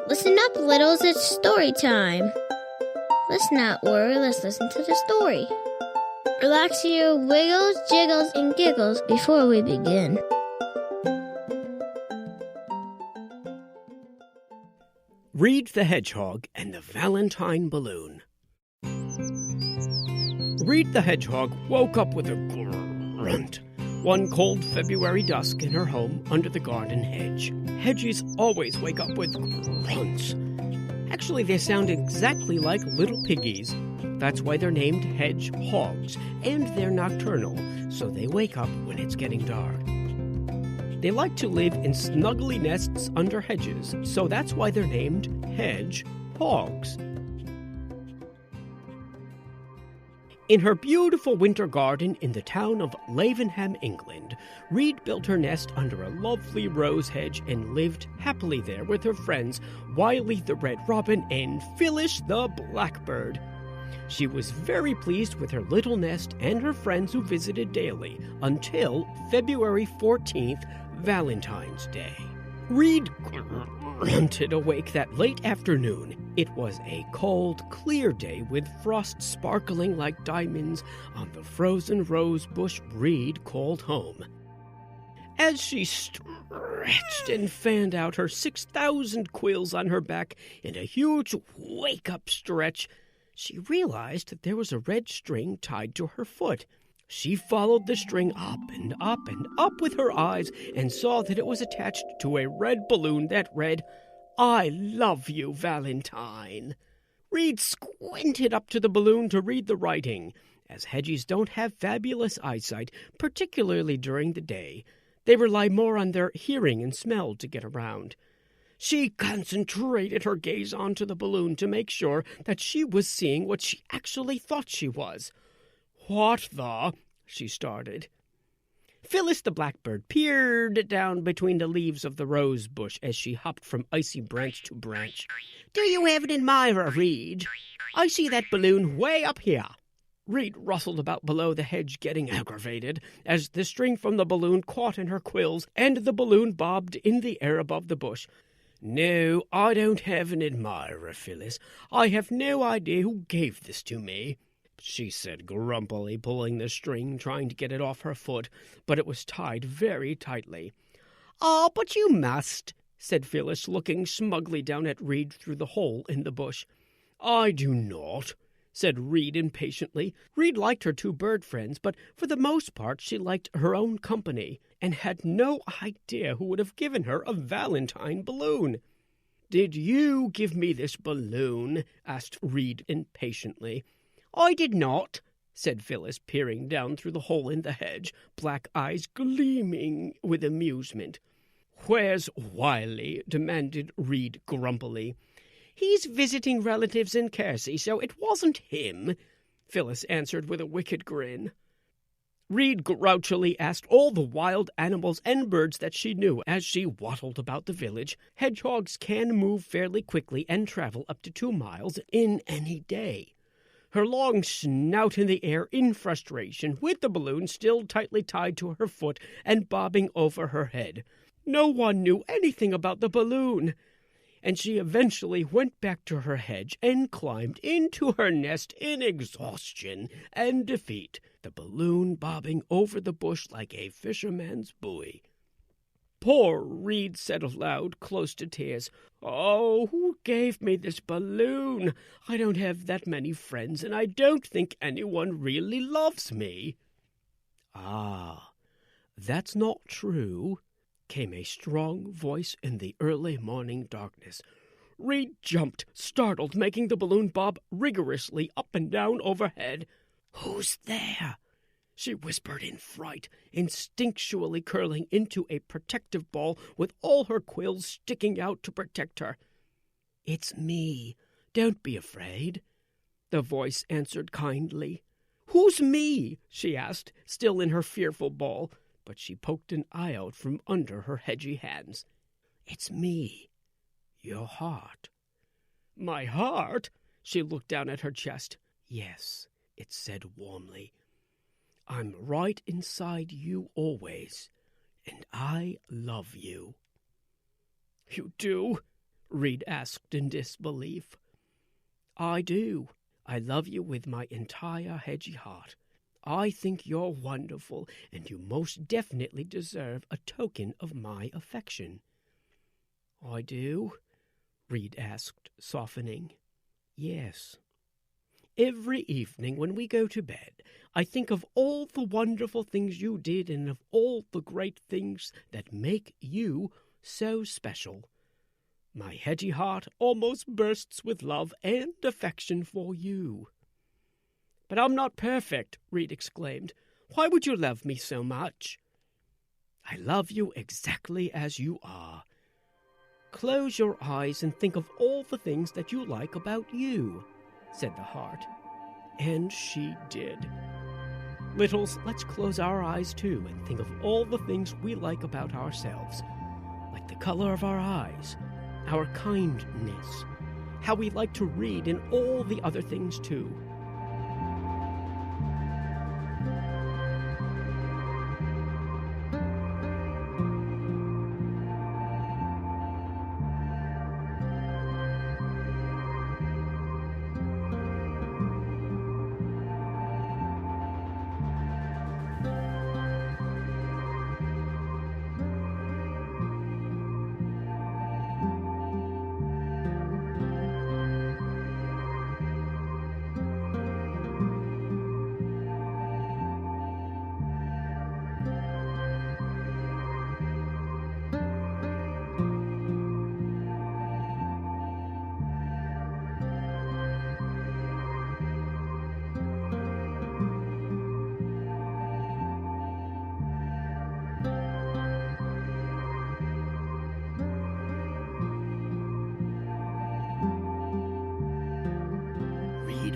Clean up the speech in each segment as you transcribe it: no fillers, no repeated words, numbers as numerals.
Listen up, littles, it's story time. Let's not worry, let's listen to the story. Relax your wiggles, jiggles, and giggles before we begin. Reide the Hedgehog and the Valentine Balloon. Reide the Hedgehog woke up with a grunt one cold February dusk in her home under the garden hedge. Hedges always wake up with grunts. Actually, they sound exactly like little piggies. That's why they're named hedgehogs, and they're nocturnal, so they wake up when it's getting dark. They like to live in snuggly nests under hedges, so that's why they're named hedgehogs. In her beautiful winter garden in the town of Lavenham, England, Reide built her nest under a lovely rose hedge and lived happily there with her friends Wiley the Red Robin and Phyllis the Blackbird. She was very pleased with her little nest and her friends who visited daily until February 14th, Valentine's Day. Reide grunted awake that late afternoon. It was a cold, clear day with frost sparkling like diamonds on the frozen rose bush Reide called home. As she stretched and fanned out her 6,000 quills on her back in a huge wake-up stretch, she realized that there was a red string tied to her foot. She followed the string up and up and up with her eyes and saw that it was attached to a red balloon that read, "I love you, Valentine." Reide squinted up to the balloon to read the writing. As hedgies don't have fabulous eyesight, particularly during the day, they rely more on their hearing and smell to get around. She concentrated her gaze onto the balloon to make sure that she was seeing what she actually thought she was. "What the?" she started. Phyllis the Blackbird peered down between the leaves of the rose bush as she hopped from icy branch to branch. "Do you have an admirer, Reide? I see that balloon way up here." Reide rustled about below the hedge, getting aggravated, as the string from the balloon caught in her quills and the balloon bobbed in the air above the bush. "No, I don't have an admirer, Phyllis. I have no idea who gave this to me," she said grumpily, pulling the string, trying to get it off her foot, but it was tied very tightly. "Oh, but you must," said Phyllis, looking smugly down at Reide through the hole in the bush. "I do not," said Reide impatiently. Reide liked her two bird friends, but for the most part she liked her own company, and had no idea who would have given her a Valentine balloon. "Did you give me this balloon?" asked Reide impatiently. "I did not," said Phyllis, peering down through the hole in the hedge, black eyes gleaming with amusement. "Where's Wiley?" demanded Reide grumpily. "He's visiting relatives in Kersey, so it wasn't him," Phyllis answered with a wicked grin. Reide grouchily asked all the wild animals and birds that she knew as she waddled about the village. Hedgehogs can move fairly quickly and travel up to 2 miles in any day. Her long snout in the air in frustration, with the balloon still tightly tied to her foot and bobbing over her head. No one knew anything about the balloon, and she eventually went back to her hedge and climbed into her nest in exhaustion and defeat, the balloon bobbing over the bush like a fisherman's buoy. Poor Reide said aloud, close to tears, "Oh, who gave me this balloon? I don't have that many friends, and I don't think anyone really loves me." "Ah, that's not true," came a strong voice in the early morning darkness. Reide jumped, startled, making the balloon bob rigorously up and down overhead. "Who's there?" she whispered in fright, instinctually curling into a protective ball with all her quills sticking out to protect her. "It's me. Don't be afraid," the voice answered kindly. "Who's me?" she asked, still in her fearful ball, but she poked an eye out from under her hedgy hands. "It's me, your heart." "My heart?" She looked down at her chest. "Yes," it said warmly. "I'm right inside you always, and I love you." "You do?" Reide asked in disbelief. I do. I love you with my entire hedgy heart. I think you're wonderful, and you most definitely deserve a token of my affection. I do? Reide asked, softening. Yes. Every evening when we go to bed, I think of all the wonderful things you did and of all the great things that make you so special. My hedgy heart almost bursts with love and affection for you. But I'm not perfect, Reide exclaimed. Why would you love me so much? I love you exactly as you are. Close your eyes and think of all the things that you like about you, said the heart. And she did. Littles, let's close our eyes too and think of all the things we like about ourselves, like the color of our eyes, our kindness, how we like to read, and all the other things too.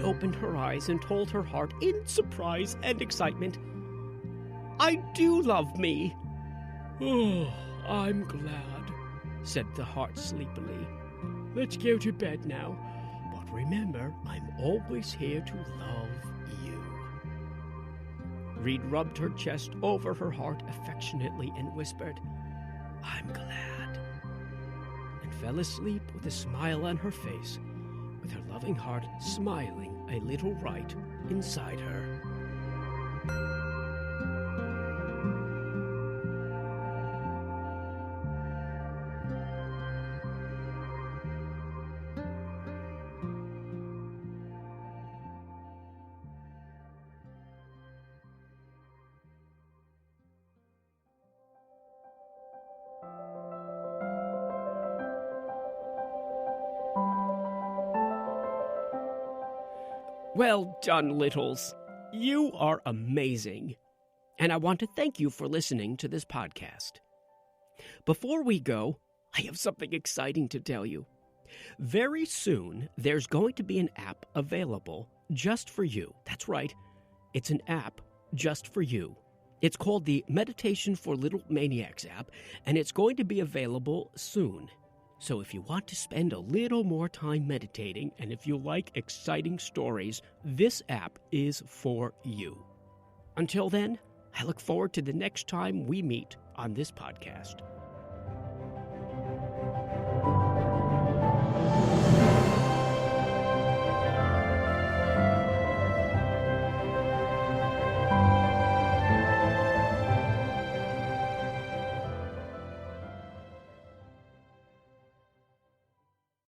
Opened her eyes and told her heart in surprise and excitement, I do love me. Oh, I'm glad, said the heart sleepily. Let's go to bed now, but remember, I'm always here to love you. Reide rubbed her chest over her heart affectionately and whispered, I'm glad, and fell asleep with a smile on her face, with her loving heart smiling a little right inside her. Well done, Littles. You are amazing. And I want to thank you for listening to this podcast. Before we go, I have something exciting to tell you. Very soon, there's going to be an app available just for you. That's right. It's an app just for you. It's called the Meditation for Little Maniacs app, and it's going to be available soon. So if you want to spend a little more time meditating, and if you like exciting stories, this app is for you. Until then, I look forward to the next time we meet on this podcast.